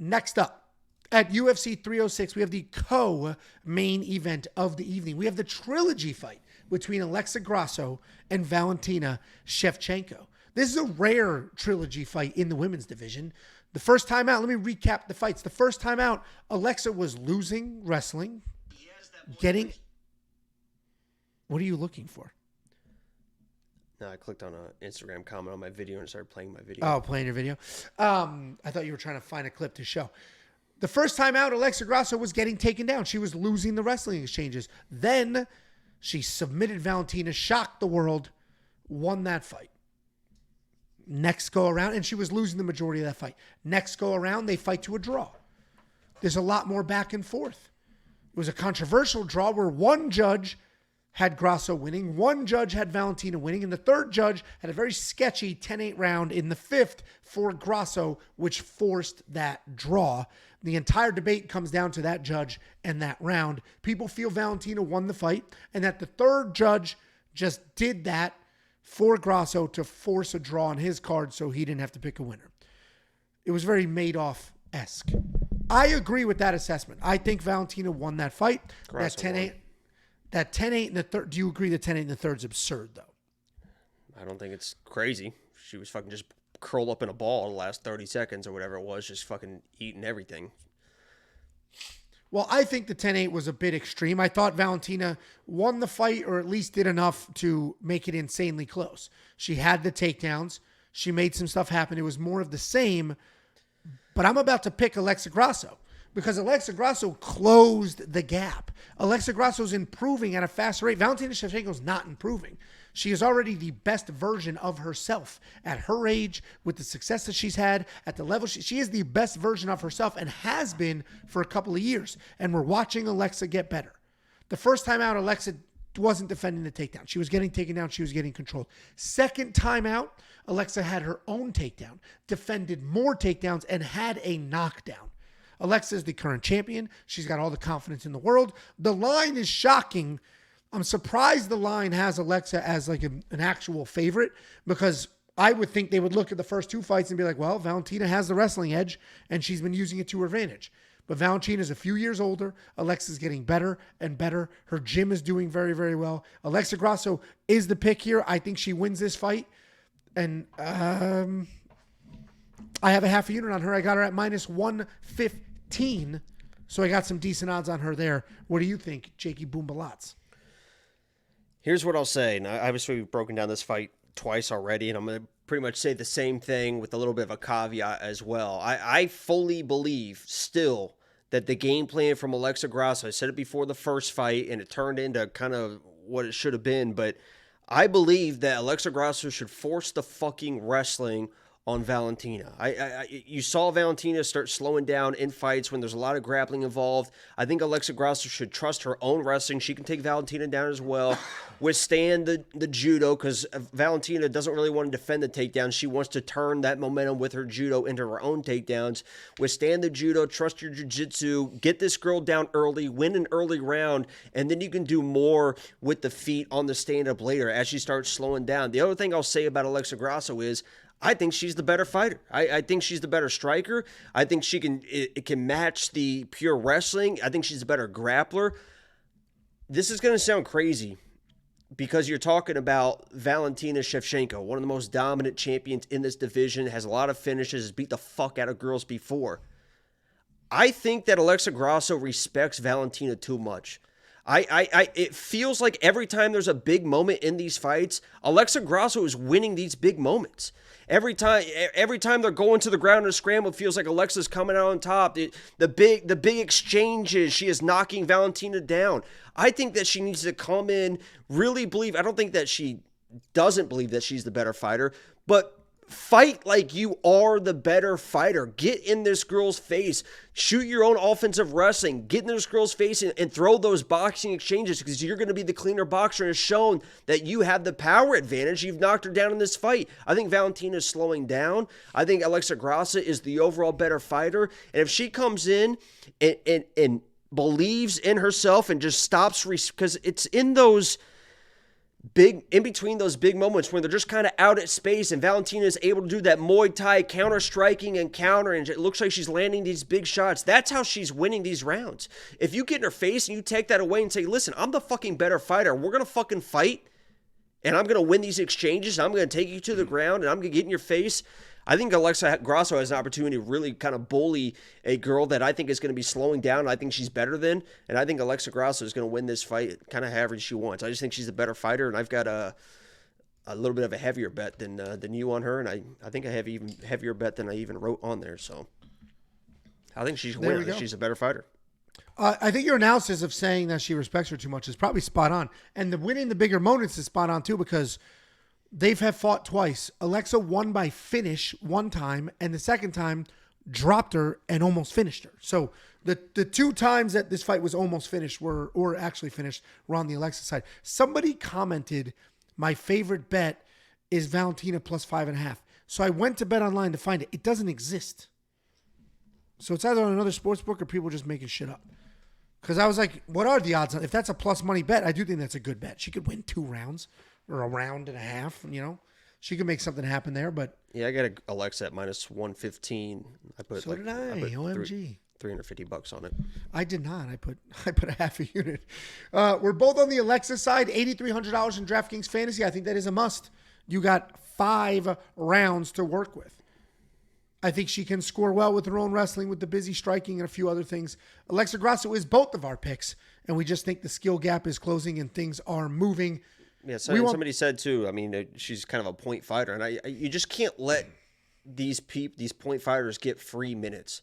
Next up, at UFC 306, we have the co-main event of the evening. We have the Trilogy fight between Alexa Grasso and Valentina Shevchenko. This is a rare Trilogy fight in the women's division. The first time out, let me recap the fights. The first time out, Alexa was losing wrestling, What are you looking for? No, I clicked on an Instagram comment on my video and started playing my video. Oh, playing your video. I thought you were trying to find a clip to show. The first time out, Alexa Grasso was getting taken down. She was losing the wrestling exchanges. Then she submitted Valentina, shocked the world, won that fight. Next go around, and she was losing the majority of that fight. Next go around, they fight to a draw. There's a lot more back and forth. It was a controversial draw where one judge had Grasso winning, one judge had Valentina winning, and the third judge had a very sketchy 10-8 round in the fifth for Grasso, which forced that draw. The entire debate comes down to that judge and that round. People feel Valentina won the fight, and that the third judge just did that for Grasso to force a draw on his card so he didn't have to pick a winner. It was very Madoff-esque. I agree with that assessment. I think Valentina won that fight. Grasso that 10-8. won. That 10-8 in the third. Do you agree that 10-8 in the third is absurd, though? I don't think it's crazy. She was fucking just curled up in a ball the last 30 seconds or whatever it was, just fucking eating everything. Well, I think the 10-8 was a bit extreme. I thought Valentina won the fight, or at least did enough to make it insanely close. She had the takedowns. She made some stuff happen. It was more of the same. But I'm about to pick Alexa Grasso, because Alexa Grasso closed the gap. Alexa Grasso's improving at a faster rate. Valentina Shevchenko's not improving. She is already the best version of herself at her age, with the success that she's had at the level. She is the best version of herself and has been for a couple of years. And we're watching Alexa get better. The first time out, Alexa wasn't defending the takedown. She was getting taken down. She was getting controlled. Second time out, Alexa had her own takedown, defended more takedowns, and had a knockdown. Alexa is the current champion. She's got all the confidence in the world. The line is shocking. I'm surprised the line has Alexa as like an actual favorite, because I would think they would look at the first two fights and be like, well, Valentina has the wrestling edge and she's been using it to her advantage. But Valentina is a few years older. Alexa's getting better and better. Her gym is doing very, very well. Alexa Grasso is the pick here. I think she wins this fight. And I have a half a unit on her. I got her at minus 115. So I got some decent odds on her there. What do you think, Jakey Boombalats? Here's what I'll say. Now, obviously, we've broken down this fight twice already, and I'm going to pretty much say the same thing with a little bit of a caveat as well. I fully believe still that the game plan from Alexa Grasso, I said it before the first fight, and it turned into kind of what it should have been, but I believe that Alexa Grasso should force the fucking wrestling on Valentina. You saw Valentina start slowing down in fights when there's a lot of grappling involved. I think Alexa Grasso should trust her own wrestling. She can take Valentina down as well. Withstand the judo, because Valentina doesn't really want to defend the takedown. She wants to turn that momentum with her judo into her own takedowns. Withstand the judo, trust your jiu-jitsu, get this girl down early, win an early round, and then you can do more with the feet on the stand-up later as she starts slowing down. The other thing I'll say about Alexa Grasso is I think she's the better fighter. I think she's the better striker. I think she can match the pure wrestling. I think she's a better grappler. This is going to sound crazy because you're talking about Valentina Shevchenko, one of the most dominant champions in this division, has a lot of finishes, has beat the fuck out of girls before. I think that Alexa Grasso respects Valentina too much. It feels like every time there's a big moment in these fights, Alexa Grasso is winning these big moments. Every time they're going to the ground in a scramble, it feels like Alexa's coming out on top. The big exchanges, she is knocking Valentina down. I think that she needs to come in, really believe. I don't think that she doesn't believe that she's the better fighter, but fight like you are the better fighter. Get in this girl's face. Shoot your own offensive wrestling. Get in this girl's face and throw those boxing exchanges, because you're going to be the cleaner boxer and has shown that you have the power advantage. You've knocked her down in this fight. I think Valentina is slowing down. I think Alexa Grasso is the overall better fighter. And if she comes in and believes in herself and just stops, because it's in those in between those big moments when they're just kind of out at space and Valentina is able to do that Muay Thai counter striking and counter, and it looks like she's landing these big shots. That's how she's winning these rounds. If you get in her face and you take that away and say, listen, I'm the fucking better fighter. We're going to fucking fight, and I'm going to win these exchanges, and I'm going to take you to the ground, and I'm going to get in your face. I think Alexa Grasso has an opportunity to really kind of bully a girl that I think is going to be slowing down. I think she's better than, and I think Alexa Grasso is going to win this fight kind of however she wants. I just think she's a better fighter, and I've got a little bit of a heavier bet than you on her, and I think I have even heavier bet than I even wrote on there. So I think she's winning. She's a better fighter. I think your analysis of saying that she respects her too much is probably spot on, and the winning the bigger moments is spot on too, because they've fought twice. Alexa won by finish one time, and the second time dropped her and almost finished her. So the two times that this fight was almost finished or actually finished were on the Alexa side. Somebody commented, my favorite bet is Valentina plus 5.5. So I went to Bet Online to find it. It doesn't exist. So it's either on another sports book or people just making shit up. Because I was like, what are the odds? If that's a plus money bet, I do think that's a good bet. She could win 2 rounds. Or a round and a half, she could make something happen there. But yeah, I got Alexa at minus 115. I put OMG, $350 on it. I did not. I put a half a unit. We're both on the Alexa side. $8,300 in DraftKings Fantasy. I think that is a must. You got 5 rounds to work with. I think she can score well with her own wrestling, with the busy striking and a few other things. Alexa Grasso is both of our picks, and we just think the skill gap is closing and things are moving. Yeah, somebody said too. I mean, she's kind of a point fighter, and you just can't let these point fighters get free minutes.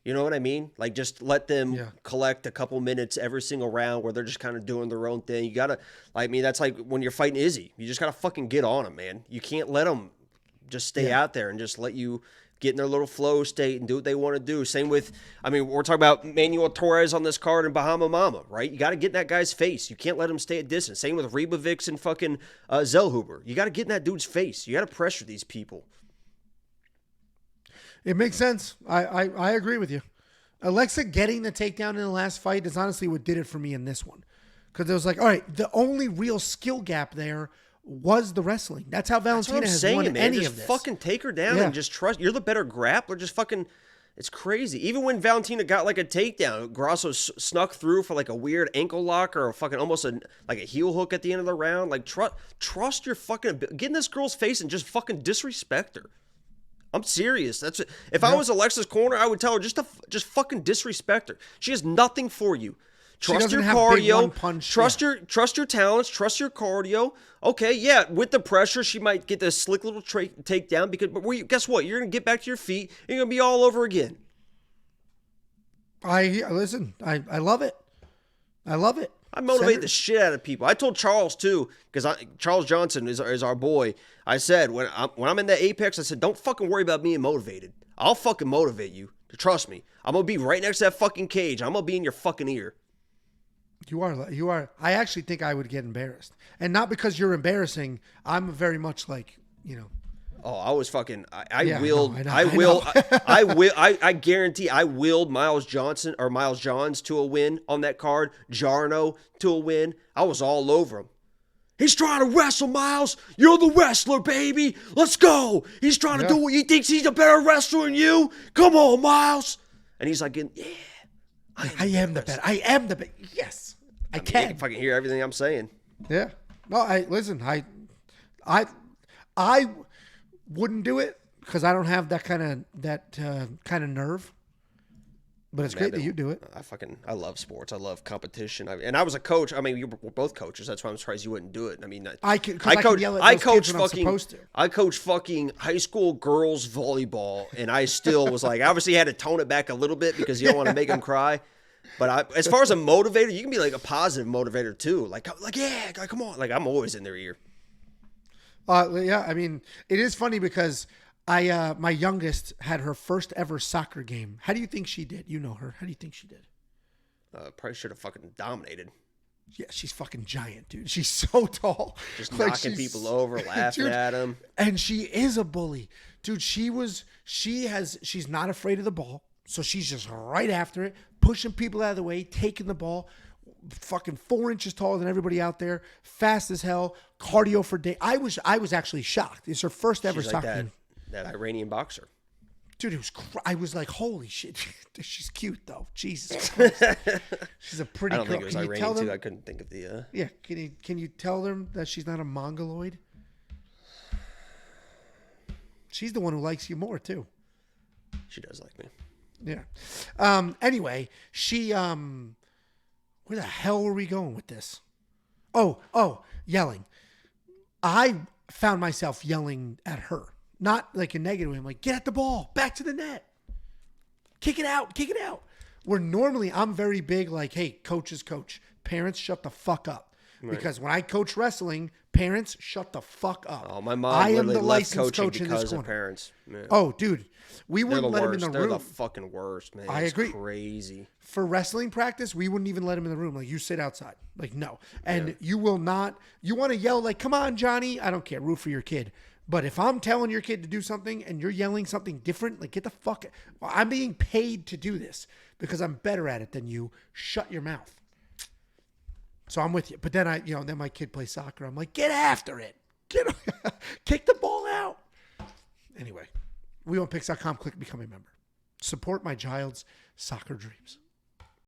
You know what I mean? Like, just let them collect a couple minutes every single round where they're just kind of doing their own thing. You gotta, that's like when you're fighting Izzy. You just gotta fucking get on them, man. You can't let them just stay out there and just let you get in their little flow state and do what they want to do. Same with, we're talking about Manuel Torres on this card and Bahama Mama, right? You got to get in that guy's face. You can't let him stay at distance. Same with Ribovics and fucking Zellhuber. You got to get in that dude's face. You got to pressure these people. It makes sense. I agree with you. Alexa getting the takedown in the last fight is honestly what did it for me in this one. Because it was like, all right, the only real skill gap there was the wrestling. That's how Valentina has won any of this. Fucking take her down and just trust. You're the better grappler. Just fucking, it's crazy. Even when Valentina got like a takedown, Grasso snuck through for like a weird ankle lock or a fucking almost like a heel hook at the end of the round. Like trust your fucking, get in this girl's face and just fucking disrespect her. I'm serious. That's it. If I was Alexa's corner, I would tell her just fucking disrespect her. She has nothing for you. Trust your cardio. Trust your talents. Trust your cardio. Okay, yeah, with the pressure, she might get this slick little takedown. But guess what? You're gonna get back to your feet. And you're gonna be all over again. I love it. I love it. I motivate the shit out of people. I told Charles too, because Charles Johnson is our boy. I said when I'm in the apex, I said, don't fucking worry about being motivated. I'll fucking motivate you. Trust me. I'm gonna be right next to that fucking cage. I'm gonna be in your fucking ear. You are. I actually think I would get embarrassed, and not because you're embarrassing. I'm very much like, Oh, I was fucking. I guarantee I willed Miles Johns to a win on that card. Jarno to a win. I was all over him. He's trying to wrestle, Miles. You're the wrestler, baby. Let's go. He's trying to do what he thinks he's a better wrestler than you. Come on, Miles. And he's like, yeah. I am the best. I am the best. Yes. I can. You can fucking hear everything I'm saying. Yeah. No, listen. I wouldn't do it because I don't have that kind of nerve. But it's great that you do it. I love sports. I love competition. And I was a coach. We're both coaches. That's why I'm surprised you wouldn't do it. I coach fucking high school girls volleyball, and I still was like, I obviously had to tone it back a little bit because you don't want to make them cry. But as far as a motivator, you can be like a positive motivator too. Like yeah, come on. Like I'm always in their ear. Yeah, it is funny because my youngest had her first ever soccer game. How do you think she did? You know her. How do you think she did? Probably should have fucking dominated. Yeah, she's fucking giant, dude. She's so tall. Just knocking people over, laughing at them. And she is a bully. Dude, she's not afraid of the ball. So she's just right after it, pushing people out of the way, taking the ball. fucking 4 inches taller than everybody out there, fast as hell, cardio for day. I was actually shocked. It's her first ever She's like soccer. that Iranian boxer. Dude, it was. I was like, holy shit. She's cute though. Jesus Christ. She's a pretty girl. I don't think it was Can you Iranian tell too. them? I couldn't think of the. Yeah. Can you tell them that she's not a mongoloid? She's the one who likes you more too. She does like me. Yeah. Anyway, she where the hell were we going with this? Oh, yelling. I found myself yelling at her. Not like a negative way. I'm like, get at the ball, back to the net. Kick it out. Where normally I'm very big, like, hey, coach is coach. Parents, shut the fuck up. Right. Because when I coach wrestling, parents, shut the fuck up. Oh, my mom I am literally the left licensed coaching coach in this because corner. of parents. Man. Oh, dude. We They're wouldn't the let worst. him in the They're room. the fucking worst, man. I agree. Crazy. For wrestling practice, we wouldn't even let him in the room. Like, you sit outside. Like, no. And you will not. You want to yell like, come on, Johnny. I don't care. Root for your kid. But if I'm telling your kid to do something and you're yelling something different, like, get the fuck. Well, I'm being paid to do this because I'm better at it than you. Shut your mouth. So I'm with you. But then then my kid plays soccer. I'm like, get after it. Kick the ball out. Anyway, WeWantPicks.com. Click become a member. Support my child's soccer dreams.